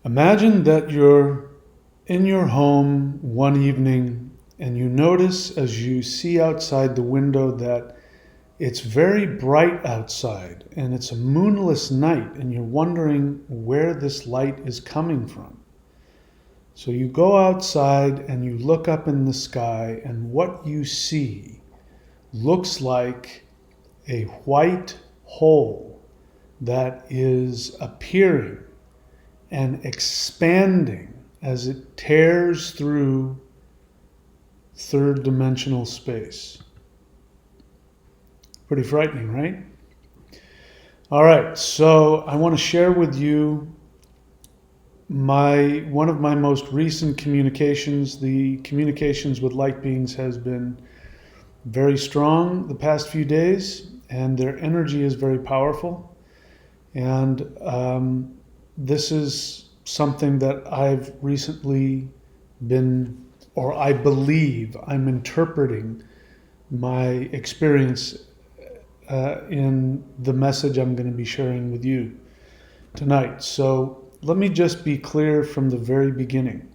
Imagine that you're in your home one evening and you notice as you see outside the window that it's very bright outside and it's a moonless night and you're wondering where this light is coming from. So you go outside and you look up in the sky, and what you see looks like a white hole that is appearing and expanding as it tears through third dimensional space. Pretty frightening, right? All right, so I want to share with you one of my most recent communications. The communications with light beings has been very strong the past few days, and their energy is very powerful. And this is something that I've recently been, or I believe I'm interpreting my experience in the message I'm going to be sharing with you tonight. So let me just be clear from the very beginning.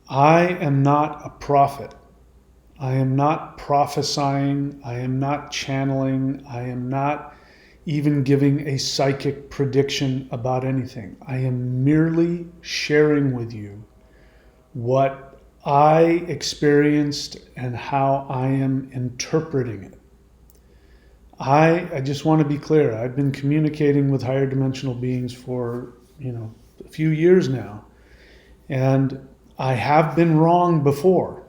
I am not a prophet. I am not prophesying. I am not channeling. I am not even giving a psychic prediction about anything. I am merely sharing with you what I experienced and how I am interpreting it. I just want to be clear. I've been communicating with higher dimensional beings for, a few years now. And I have been wrong before.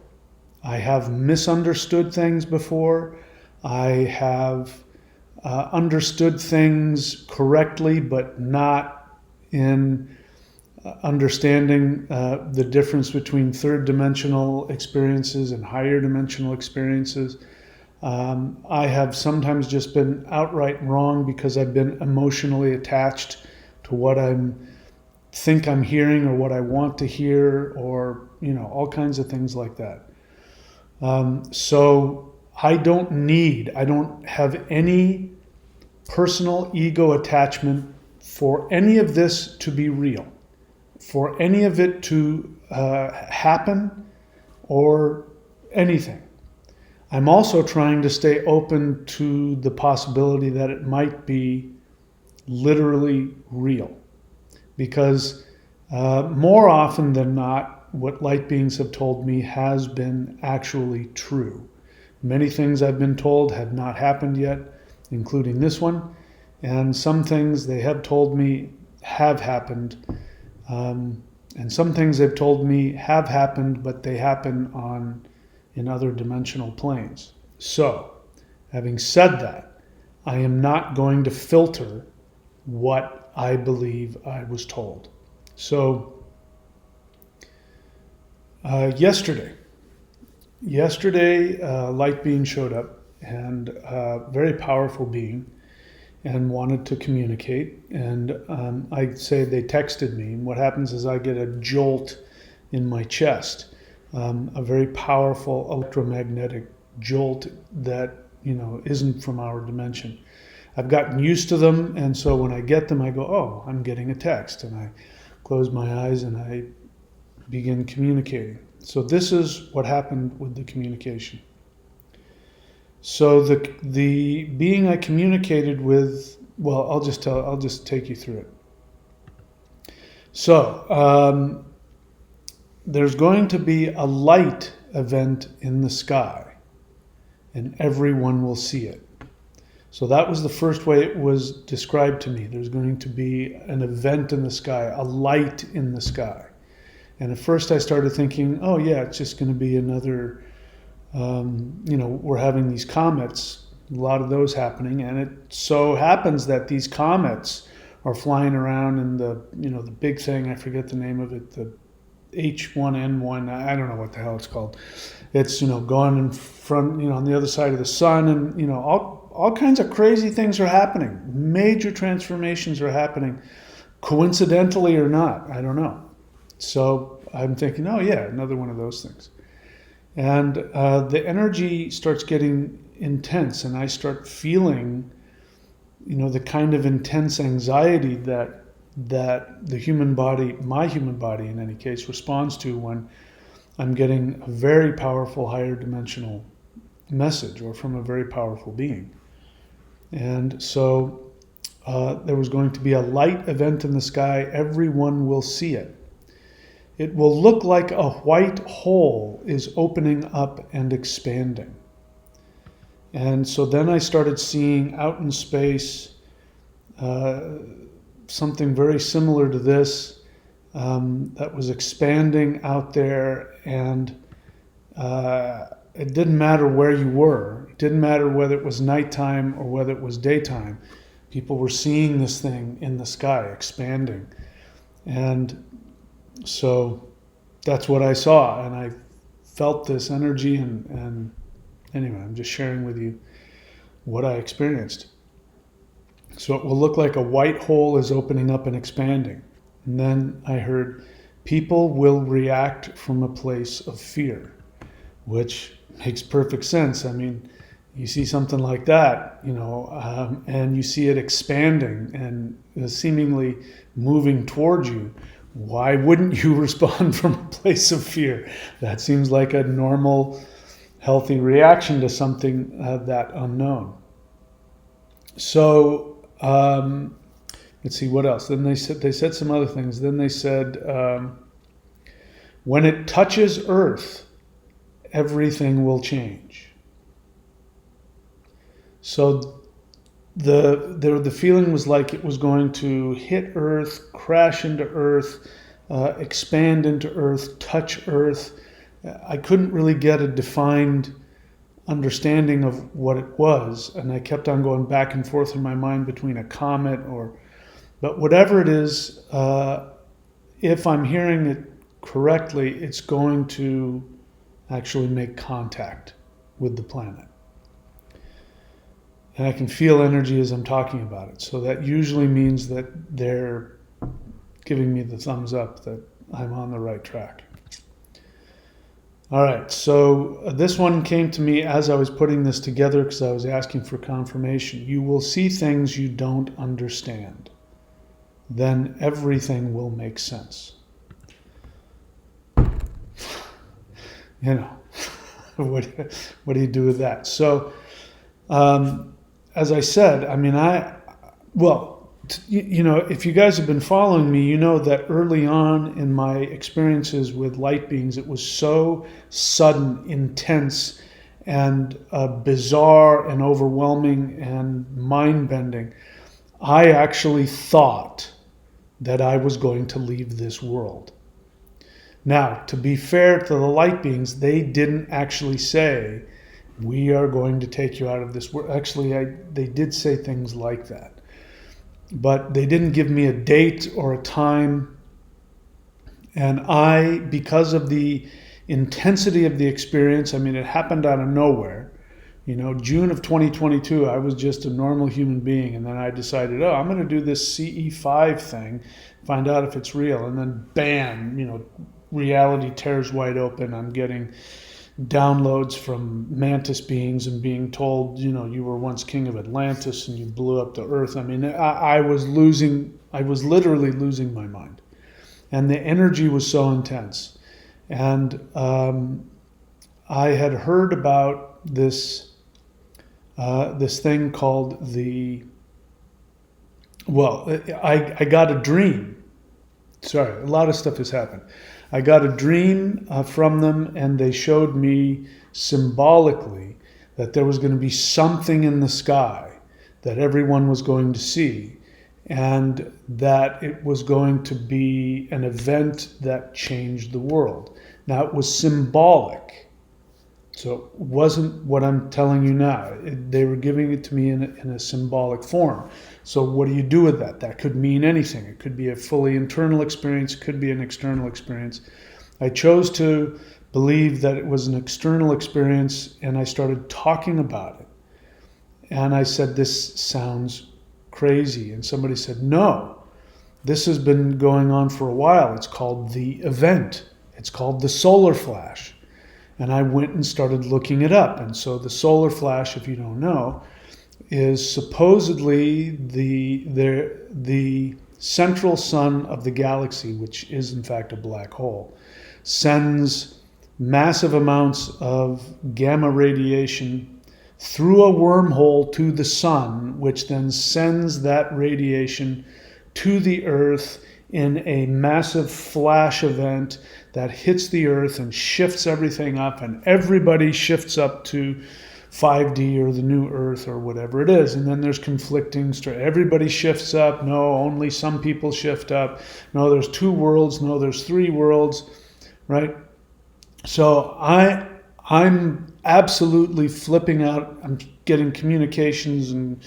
I have misunderstood things before. I have understood things correctly, but not in understanding the difference between third dimensional experiences and higher dimensional experiences. I have sometimes just been outright wrong because I've been emotionally attached to what I think I'm hearing or what I want to hear, or all kinds of things like that. So I don't have any personal ego attachment for any of this to be real, for any of it to happen or anything. I'm also trying to stay open to the possibility that it might be literally real, because more often than not, what light beings have told me has been actually true. Many things I've been told have not happened yet, including this one, and some things they have told me have happened, and some things they've told me have happened, but they happen in other dimensional planes. So, having said that, I am not going to filter what I believe I was told. So, yesterday, light being showed up, and a very powerful being, and wanted to communicate. And I say they texted me, and what happens is I get a jolt in my chest. A very powerful electromagnetic jolt that isn't from our dimension. I've gotten used to them, and so when I get them, I go, "Oh, I'm getting a text," and I close my eyes and I begin communicating. So this is what happened with the communication. So the being I communicated with, well, I'll just take you through it. So. There's going to be a light event in the sky, and everyone will see it. So that was the first way it was described to me. There's going to be an event in the sky, a light in the sky. And at first I started thinking, oh yeah, it's just going to be another, we're having these comets, a lot of those happening, and it so happens that these comets are flying around in the big thing, I forget the name of it, the H1N1, I don't know what the hell it's called. It's, going in front, on the other side of the sun, and, all kinds of crazy things are happening. Major transformations are happening, coincidentally or not, I don't know. So I'm thinking, oh yeah, another one of those things. And the energy starts getting intense, and I start feeling, the kind of intense anxiety that that the human body, my human body in any case, responds to when I'm getting a very powerful higher dimensional message or from a very powerful being. And so there was going to be a light event in the sky. Everyone will see it. It will look like a white hole is opening up and expanding. And so then I started seeing out in space something very similar to this that was expanding out there, and it didn't matter where you were. It didn't matter whether it was nighttime or whether it was daytime. People were seeing this thing in the sky expanding. And so that's what I saw, and I felt this energy, and anyway, I'm just sharing with you what I experienced. So it will look like a white hole is opening up and expanding. And then I heard, people will react from a place of fear, which makes perfect sense. I mean, you see something like that, and you see it expanding and seemingly moving towards you. Why wouldn't you respond from a place of fear? That seems like a normal, healthy reaction to something that unknown. So let's see what else. Then they said some other things. Then they said, when it touches Earth, everything will change. So the feeling was like it was going to hit Earth, crash into Earth, expand into Earth, touch Earth. I couldn't really get a defined understanding of what it was, and I kept on going back and forth in my mind between a comet but whatever it is, if I'm hearing it correctly, it's going to actually make contact with the planet. And I can feel energy as I'm talking about it. So that usually means that they're giving me the thumbs up that I'm on the right track. All right, so this one came to me as I was putting this together because I was asking for confirmation. You will see things you don't understand. Then everything will make sense. What do you do with that? So, as I said, I mean, if you guys have been following me, you know that early on in my experiences with light beings, it was so sudden, intense, and bizarre and overwhelming and mind-bending. I actually thought that I was going to leave this world. Now, to be fair to the light beings, they didn't actually say, we are going to take you out of this world. Actually, they did say things like that. But they didn't give me a date or a time. And because of the intensity of the experience, I mean, it happened out of nowhere. June of 2022, I was just a normal human being. And then I decided, I'm going to do this CE5 thing, find out if it's real. And then bam, reality tears wide open. I'm getting downloads from mantis beings and being told, you were once king of Atlantis and you blew up the earth. I mean, I was literally losing my mind. And the energy was so intense. And I had heard about this thing called I got a dream. Sorry, a lot of stuff has happened. I got a dream from them, and they showed me symbolically that there was going to be something in the sky that everyone was going to see, and that it was going to be an event that changed the world. Now, it was symbolic, so it wasn't what I'm telling you now. They were giving it to me in a symbolic form. So what do you do with that? That could mean anything. It could be a fully internal experience. It could be an external experience. I chose to believe that it was an external experience, and I started talking about it. And I said, this sounds crazy. And somebody said, no, this has been going on for a while. It's called the event. It's called the solar flash. And I went and started looking it up. And so the solar flash, if you don't know, is supposedly the central sun of the galaxy, which is in fact a black hole, sends massive amounts of gamma radiation through a wormhole to the sun, which then sends that radiation to the Earth in a massive flash event that hits the Earth and shifts everything up, and everybody shifts up to 5D or the new Earth or whatever it is. And then there's conflicting stories. Everybody shifts up. No, only some people shift up. No, there's 2 worlds. No, there's 3 worlds, right? So I'm absolutely flipping out. I'm getting communications and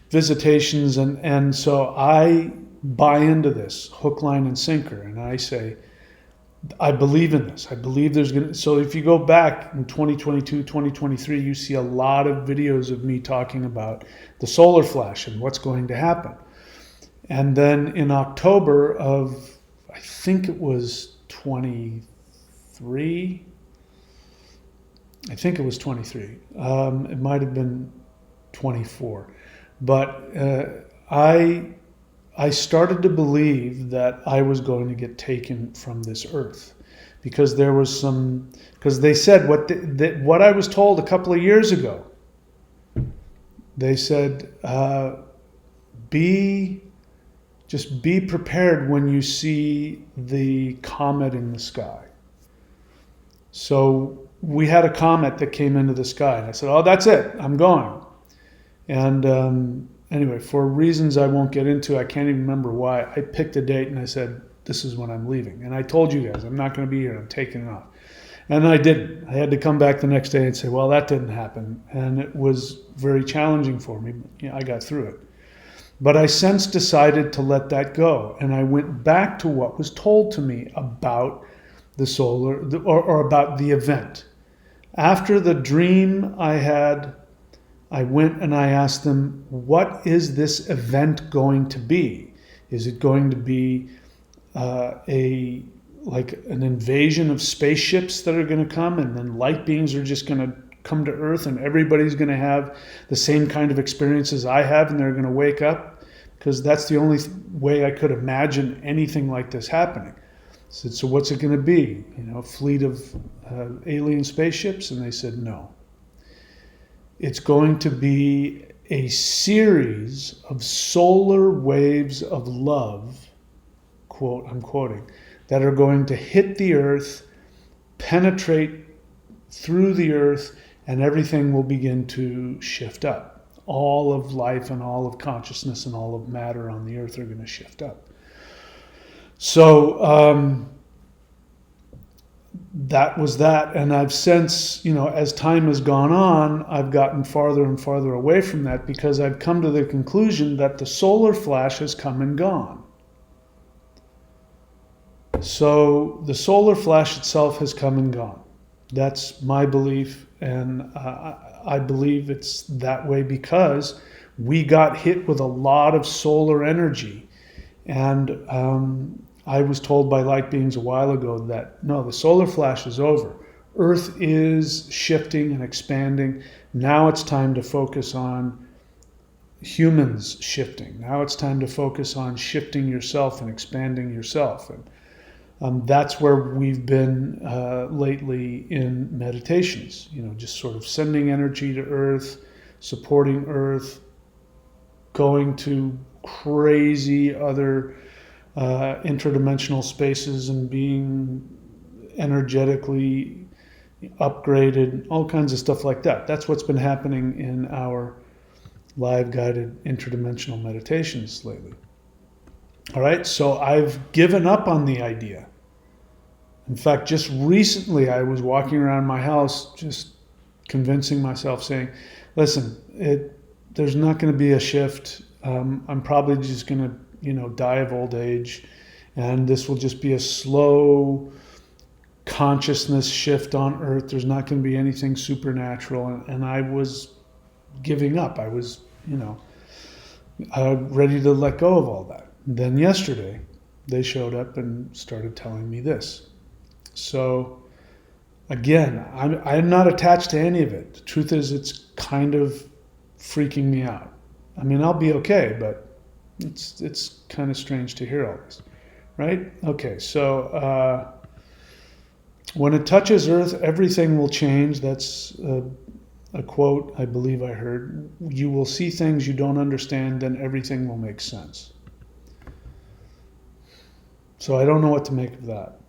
visitations, and so I buy into this hook, line, and sinker, and I say, I believe in this. I believe there's going to... So if you go back in 2022, 2023, you see a lot of videos of me talking about the solar flash and what's going to happen. And then in October of, I think it was 23, I think it was 23. It might have been 24. But I started to believe that I was going to get taken from this earth, because there was because they said what I was told a couple of years ago. They said, just be prepared when you see the comet in the sky. So we had a comet that came into the sky, and I said, oh, that's it, I'm going. And anyway, for reasons I won't get into, I can't even remember why, I picked a date and I said, this is when I'm leaving. And I told you guys, I'm not going to be here, I'm taking it off. And I didn't. I had to come back the next day and say, well, that didn't happen. And it was very challenging for me. But, I got through it. But I since decided to let that go. And I went back to what was told to me about the solar, or about the event. After the dream I had, I went and I asked them, what is this event going to be? Is it going to be like an invasion of spaceships that are going to come, and then light beings are just going to come to Earth and everybody's going to have the same kind of experiences I have and they're going to wake up? Because that's the only way I could imagine anything like this happening. So what's it going to be? A fleet of alien spaceships? And they said no. It's going to be a series of solar waves of love, quote, I'm quoting, that are going to hit the Earth, penetrate through the Earth, and everything will begin to shift up. All of life and all of consciousness and all of matter on the Earth are going to shift up. So that was that. And I've since, as time has gone on, I've gotten farther and farther away from that, because I've come to the conclusion that the solar flash has come and gone. So the solar flash itself has come and gone. That's my belief, and I believe it's that way because we got hit with a lot of solar energy. And I was told by light beings a while ago that, no, the solar flash is over. Earth is shifting and expanding. Now it's time to focus on humans shifting. Now it's time to focus on shifting yourself and expanding yourself. And that's where we've been lately in meditations, just sort of sending energy to Earth, supporting Earth, going to crazy other interdimensional spaces and being energetically upgraded, all kinds of stuff like that. That's what's been happening in our live guided interdimensional meditations lately. All right, so I've given up on the idea. In fact, just recently I was walking around my house just convincing myself, saying, listen, there's not going to be a shift. I'm probably just going to die of old age, and this will just be a slow consciousness shift on Earth. There's not going to be anything supernatural, and I was giving up. I was, ready to let go of all that. Then yesterday, they showed up and started telling me this. So, again, I'm not attached to any of it. The truth is, it's kind of freaking me out. I mean, I'll be okay, but It's kind of strange to hear all this, right? Okay, so when it touches Earth, everything will change. That's a quote I believe I heard. You will see things you don't understand, then everything will make sense. So I don't know what to make of that.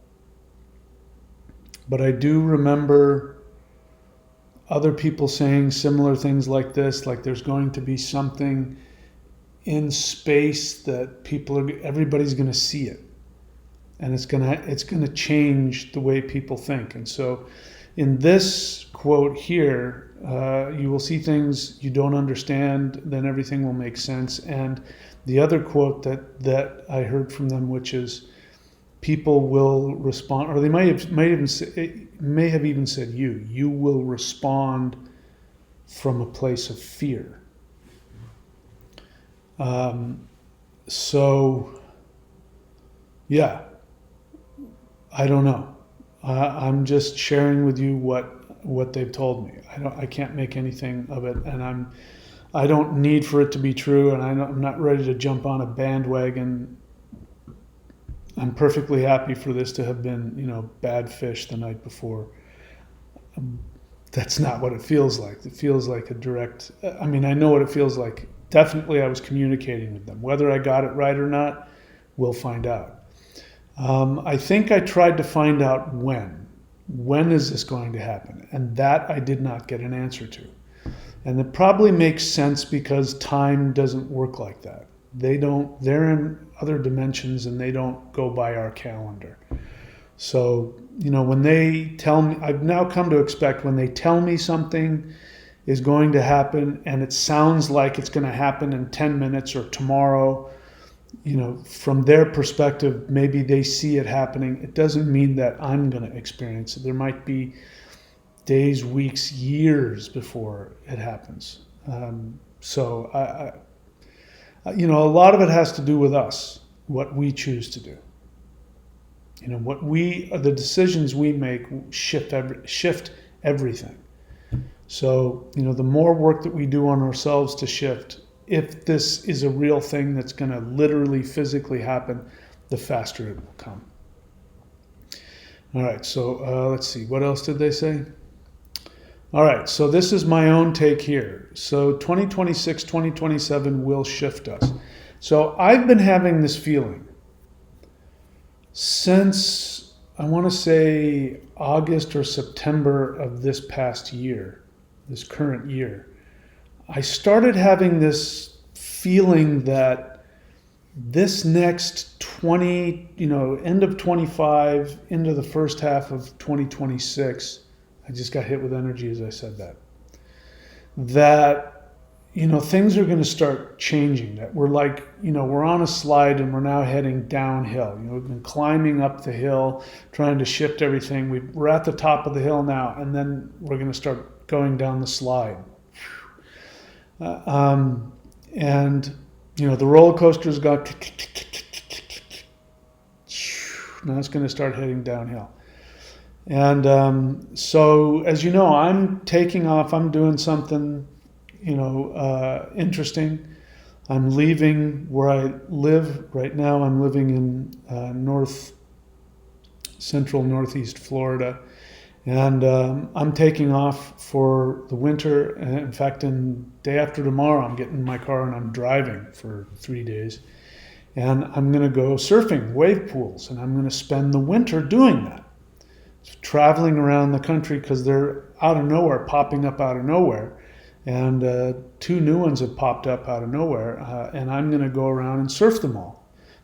But I do remember other people saying similar things like this, like there's going to be something in space that everybody's going to see it, and it's going to change the way people think. And so, in this quote here, you will see things you don't understand, then everything will make sense. And the other quote that I heard from them, which is, people will respond, or they may have even said you will respond from a place of fear. So yeah, I don't know. I'm just sharing with you what they've told me. I can't make anything of it, and I don't need for it to be true, and I'm not ready to jump on a bandwagon. I'm perfectly happy for this to have been, bad fish the night before. That's not what it feels like. It feels like a direct, I know what it feels like. Definitely I was communicating with them. Whether I got it right or not, we'll find out. I think I tried to find out when. When is this going to happen? And that I did not get an answer to. And it probably makes sense because time doesn't work like that. They're in other dimensions and they don't go by our calendar. So, when they tell me, I've now come to expect when they tell me something is going to happen and it sounds like it's going to happen in 10 minutes or tomorrow, from their perspective, maybe they see it happening. It doesn't mean that I'm going to experience it. There might be days, weeks, years before it happens. So a lot of it has to do with us, what we choose to do. The decisions we make shift everything. So, the more work that we do on ourselves to shift, if this is a real thing that's going to literally physically happen, the faster it will come. All right, so let's see, what else did they say? All right, so this is my own take here. So 2026, 2027 will shift us. So I've been having this feeling since, I want to say, August or September of this past year, this current year. I started having this feeling that this next end of 25, into the first half of 2026, I just got hit with energy as I said that, things are going to start changing, that we're we're on a slide and we're now heading downhill. We've been climbing up the hill, trying to shift everything. We're at the top of the hill now, and then we're going to start going down the slide. And the roller coaster's got, now it's going to start heading downhill. And so, as you know, I'm taking off. I'm doing something, interesting. I'm leaving where I live right now. I'm living in central northeast Florida. And I'm taking off for the winter. In fact, day after tomorrow, I'm getting in my car and I'm driving for 3 days. And I'm going to go surfing wave pools. And I'm going to spend the winter doing that. Traveling around the country because they're popping up out of nowhere. And 2 new ones have popped up out of nowhere. And I'm going to go around and surf them all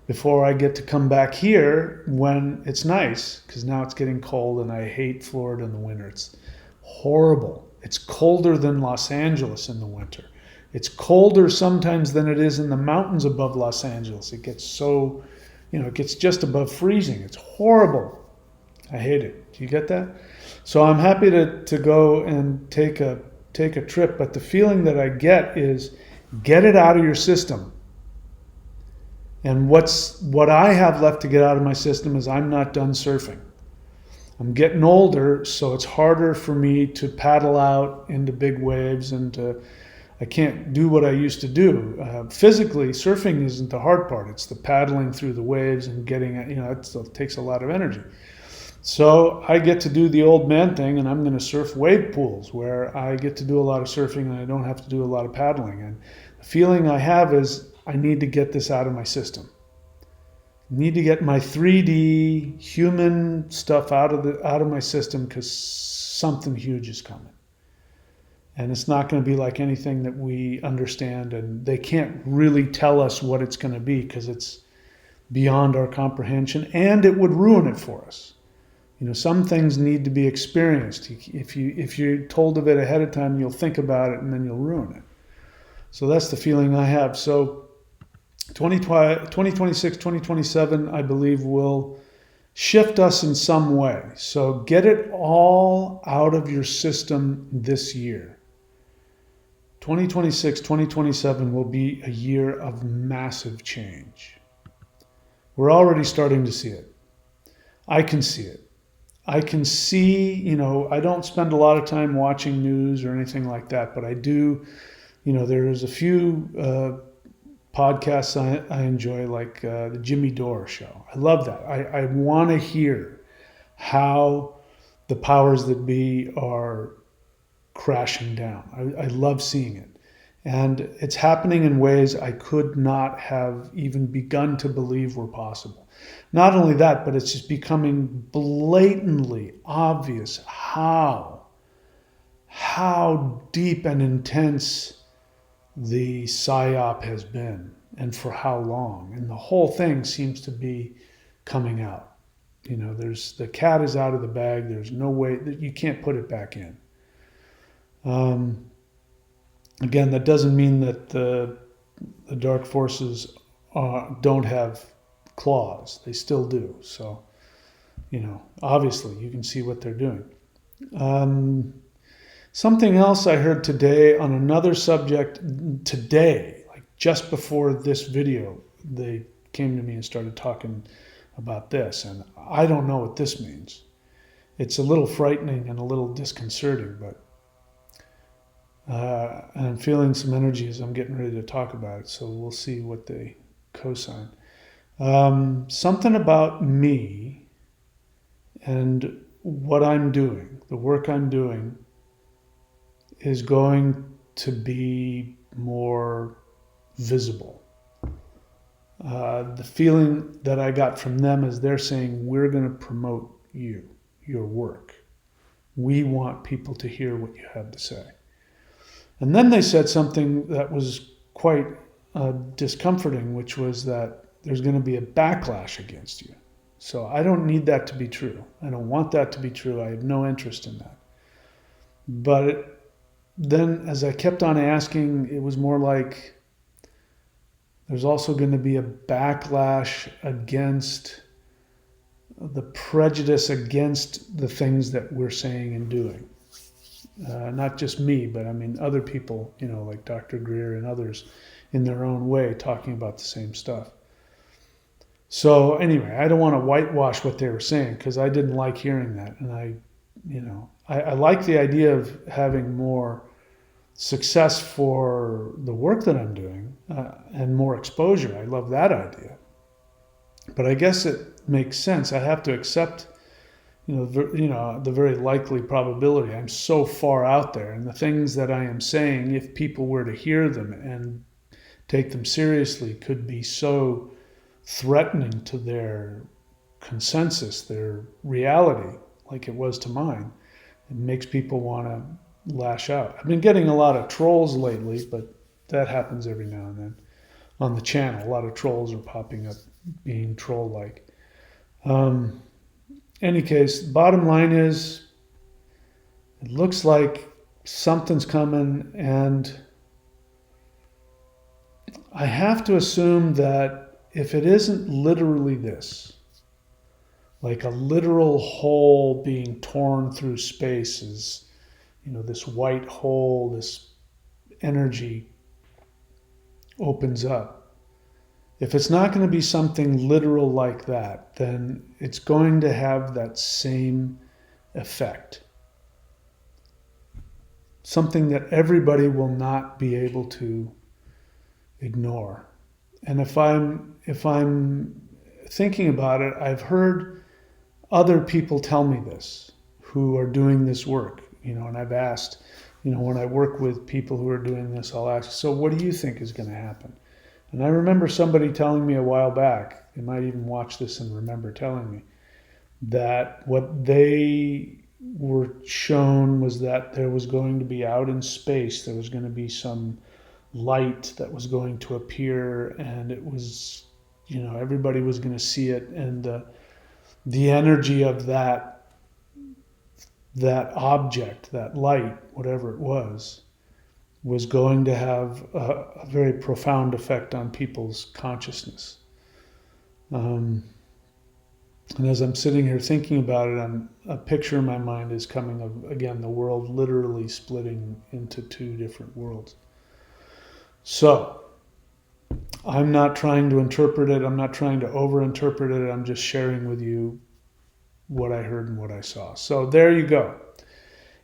before I get to come back here when it's nice, because now it's getting cold and I hate Florida in the winter. It's horrible. It's colder than Los Angeles in the winter. It's colder sometimes than it is in the mountains above Los Angeles. It gets it gets just above freezing. It's horrible. I hate it. Do you get that? So I'm happy to go and take a trip, but the feeling that I get is get it out of your system. And what I have left to get out of my system is I'm not done surfing. I'm getting older, so it's harder for me to paddle out into big waves and to I can't do what I used to do. Physically, surfing isn't the hard part. It's the paddling through the waves and getting, it takes a lot of energy. So I get to do the old man thing, and I'm going to surf wave pools where I get to do a lot of surfing and I don't have to do a lot of paddling. And the feeling I have is I need to get this out of my system. I need to get my 3D human stuff out of my system, because something huge is coming. And it's not going to be like anything that we understand, and they can't really tell us what it's going to be because it's beyond our comprehension, and it would ruin it for us. Some things need to be experienced. If you're told of it ahead of time, you'll think about it and then you'll ruin it. So that's the feeling I have. So 2026, 2027, I believe, will shift us in some way. So get it all out of your system this year. 2026, 2027 will be a year of massive change. We're already starting to see it. I can see it. I can see, I don't spend a lot of time watching news or anything like that, but I do, there's a few podcasts I enjoy, like the Jimmy Dore show. I love that. I want to hear how the powers that be are crashing down. I love seeing it. And it's happening in ways I could not have even begun to believe were possible. Not only that, but it's just becoming blatantly obvious how deep and intense the PSYOP has been, and for how long. And the whole thing seems to be coming out. The cat is out of the bag. There's no way that you can't put it back in. Again, that doesn't mean that the dark forces don't have claws. They still do. So, obviously you can see what they're doing. Something else I heard today on another subject today, like just before this video, they came to me and started talking about this. And I don't know what this means. It's a little frightening and a little disconcerting, but and I'm feeling some energy as I'm getting ready to talk about it, so we'll see what they co-sign. Something about me and what I'm doing, the work I'm doing, is going to be more visible. The feeling that I got from them is they're saying, we're going to promote your work. We want people to hear what you have to say. And then they said something that was quite discomforting, which was that there's going to be a backlash against you. So I don't need that to be true. I don't want that to be true. I have no interest in that. But then as I kept on asking, it was more like there's also going to be a backlash against the prejudice against the things that we're saying and doing. Not just me, but I mean other people, like Dr. Greer and others in their own way talking about the same stuff. So anyway, I don't want to whitewash what they were saying, because I didn't like hearing that. And I like the idea of having more success for the work that I'm doing and more exposure. I love that idea. But I guess it makes sense. I have to accept the very likely probability. I'm so far out there, and the things that I am saying, if people were to hear them and take them seriously, could be so threatening to their consensus, their reality, like it was to mine. It makes people want to lash out. I've been getting a lot of trolls lately, but that happens every now and then on the channel. A lot of trolls are popping up being troll-like. Any case, bottom line is, it looks like something's coming, and I have to assume that if it isn't literally this, like a literal hole being torn through space, is, this white hole, this energy opens up. If it's not going to be something literal like that, then it's going to have that same effect. something that everybody will not be able to ignore. And if I'm thinking about it, I've heard other people tell me this who are doing this work, and I've asked, when I work with people who are doing this, I'll ask, so what do you think is going to happen? And I remember somebody telling me a while back, they might even watch this and remember telling me, that what they were shown was that there was going to be out in space, there was going to be some light that was going to appear, and it was, everybody was going to see it, and the energy of that object, that light, whatever it was going to have a very profound effect on people's consciousness. And as I'm sitting here thinking about it, a picture in my mind is coming of, again, the world literally splitting into two different worlds. So, I'm not trying to interpret it. I'm not trying to over-interpret it. I'm just sharing with you what I heard and what I saw. So there you go.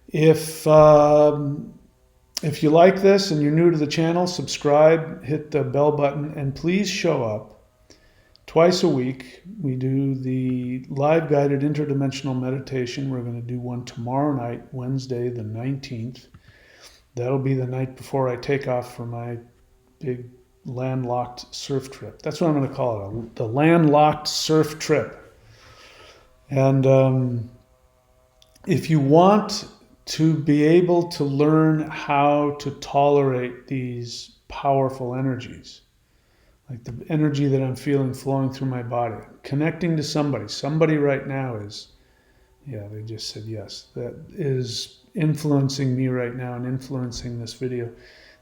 If you like this and you're new to the channel, subscribe, hit the bell button, and please show up twice a week. We do the live guided interdimensional meditation. We're going to do one tomorrow night, Wednesday the 19th. That'll be the night before I take off for my big landlocked surf trip. That's what I'm going to call it, the landlocked surf trip. And if you want to be able to learn how to tolerate these powerful energies, like the energy that I'm feeling flowing through my body, connecting to somebody right now is, they just said yes, that is influencing me right now and influencing this video.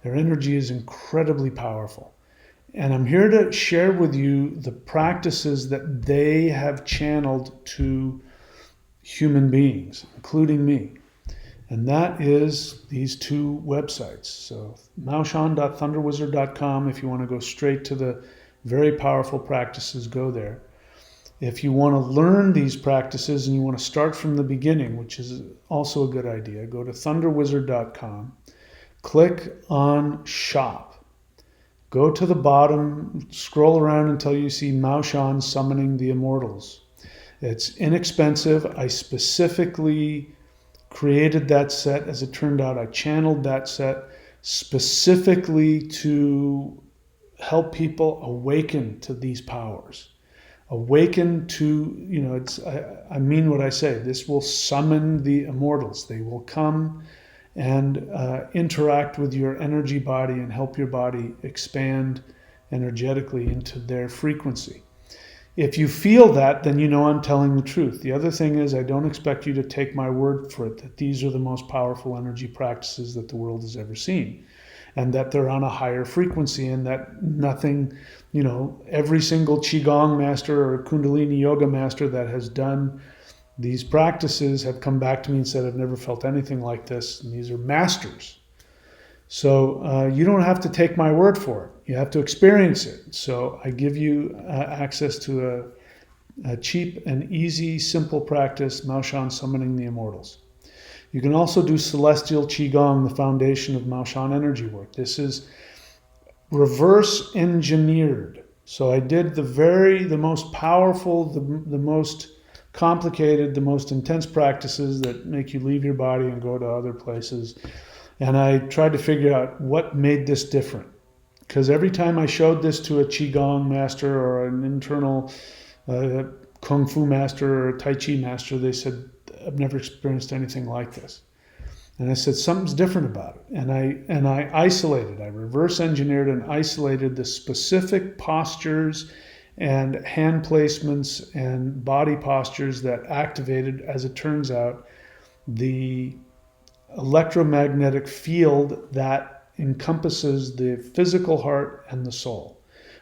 Their energy is incredibly powerful. And I'm here to share with you the practices that they have channeled to human beings, including me. And that is these two websites. So maoshan.thunderwizard.com, if you want to go straight to the very powerful practices, go there. If you want to learn these practices and you want to start from the beginning, which is also a good idea, go to thunderwizard.com, click on Shop. Go to the bottom, scroll around until you see Maoshan Summoning the Immortals. It's inexpensive. I specifically created that set. As it turned out, I channeled that set specifically to help people awaken to these powers. Awaken to, I mean what I say. This will summon the immortals. They will come and interact with your energy body and help your body expand energetically into their frequency. If you feel that, then I'm telling the truth. The other thing is, I don't expect you to take my word for it, that these are the most powerful energy practices that the world has ever seen, and that they're on a higher frequency, and that nothing, every single Qigong master or Kundalini yoga master that has done these practices have come back to me and said, I've never felt anything like this, and these are masters. So you don't have to take my word for it. You have to experience it. So I give you access to a cheap and easy, simple practice, Maoshan Summoning the Immortals. You can also do Celestial Qigong, the foundation of Maoshan energy work. This is reverse engineered. So I did the most powerful, the most complicated, the most intense practices that make you leave your body and go to other places. And I tried to figure out what made this different. Because every time I showed this to a Qigong master or an internal Kung Fu master or Tai Chi master, they said, I've never experienced anything like this. And I said, something's different about it. And I isolated, I reverse engineered and isolated the specific postures and hand placements and body postures that activated, as it turns out, the electromagnetic field that encompasses the physical heart and the soul.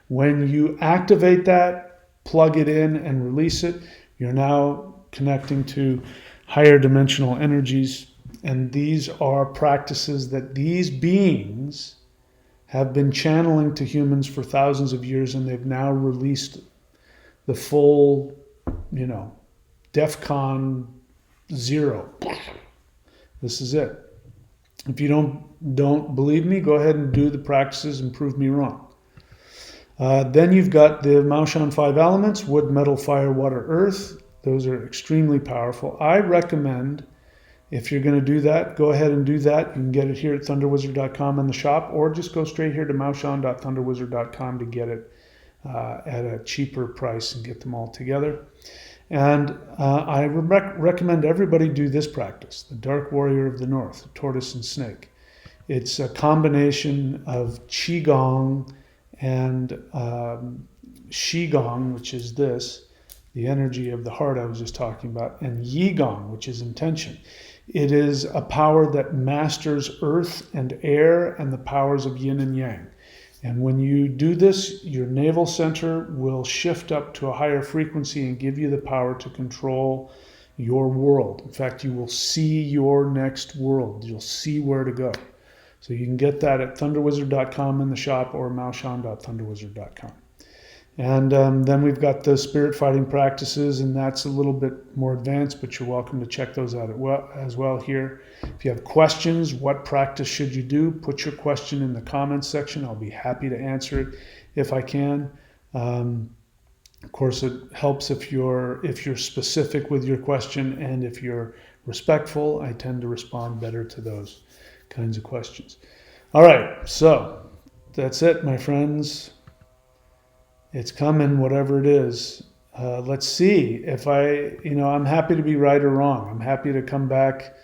When you activate that, plug it in and release it, you're now connecting to higher dimensional energies. And these are practices that these beings have been channeling to humans for thousands of years, and they've now released the full, DEFCON 0. This is it. If you don't believe me, go ahead and do the practices and prove me wrong. Then you've got the Maoshan 5 elements: wood, metal, fire, water, earth. Those are extremely powerful. I recommend, if you're going to do that, go ahead and do that. You can get it here at thunderwizard.com in the shop, or just go straight here to maoshan.thunderwizard.com to get it at a cheaper price and get them all together. And I recommend everybody do this practice, the Dark Warrior of the North, the tortoise and snake. It's a combination of Qigong and Shigong, which is this, the energy of the heart I was just talking about, and Yigong, which is intention. It is a power that masters earth and air and the powers of yin and yang. And when you do this, your navel center will shift up to a higher frequency and give you the power to control your world. In fact, you will see your next world. You'll see where to go. So you can get that at thunderwizard.com in the shop or maoshan.thunderwizard.com. And then we've got the spirit fighting practices, and that's a little bit more advanced, but you're welcome to check those out as well here. If you have questions, what practice should you do? Put your question in the comments section. I'll be happy to answer it if I can. Of course, it helps if you're specific with your question, and if you're respectful. I tend to respond better to those kinds of questions. All right, so that's it, my friends. It's coming, whatever it is. Let's see if I'm happy to be right or wrong. I'm happy to come back,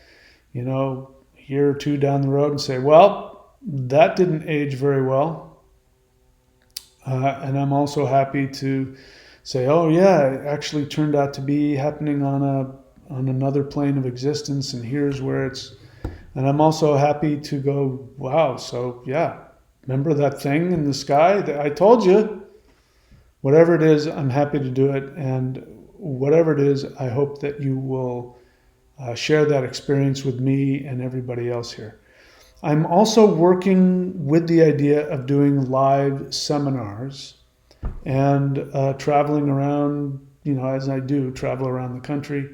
a year or two down the road and say, well, that didn't age very well. And I'm also happy to say, oh yeah, it actually turned out to be happening on another plane of existence, and here's where it's. And I'm also happy to go, wow, so yeah, remember that thing in the sky that I told you? Whatever it is, I'm happy to do it. And whatever it is, I hope that you will share that experience with me and everybody else here. I'm also working with the idea of doing live seminars and traveling around, as I do, travel around the country,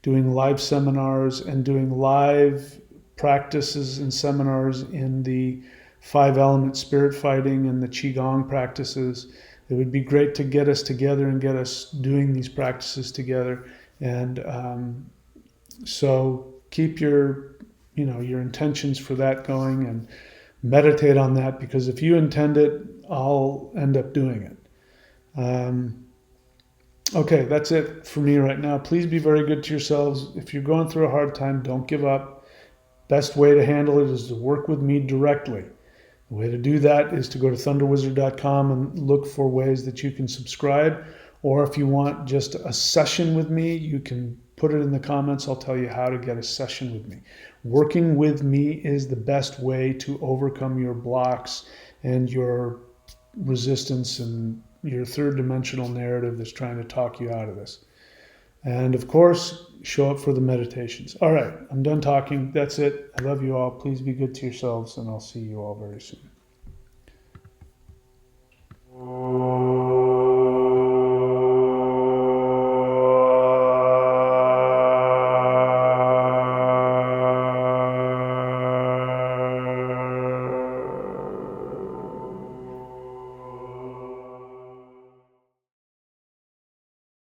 doing live seminars and doing live practices and seminars in the 5-element spirit fighting and the Qigong practices. It would be great to get us together and get us doing these practices together. And so keep your intentions for that going and meditate on that, because if you intend it, I'll end up doing it. Okay, that's it for me right now. Please be very good to yourselves. If you're going through a hard time, don't give up. Best way to handle it is to work with me directly. The way to do that is to go to thunderwizard.com and look for ways that you can subscribe. Or if you want just a session with me, you can put it in the comments. I'll tell you how to get a session with me. Working with me is the best way to overcome your blocks and your resistance and your third dimensional narrative that's trying to talk you out of this. And of course, show up for the meditations. All right, I'm done talking. That's it. I love you all. Please be good to yourselves, and I'll see you all very soon.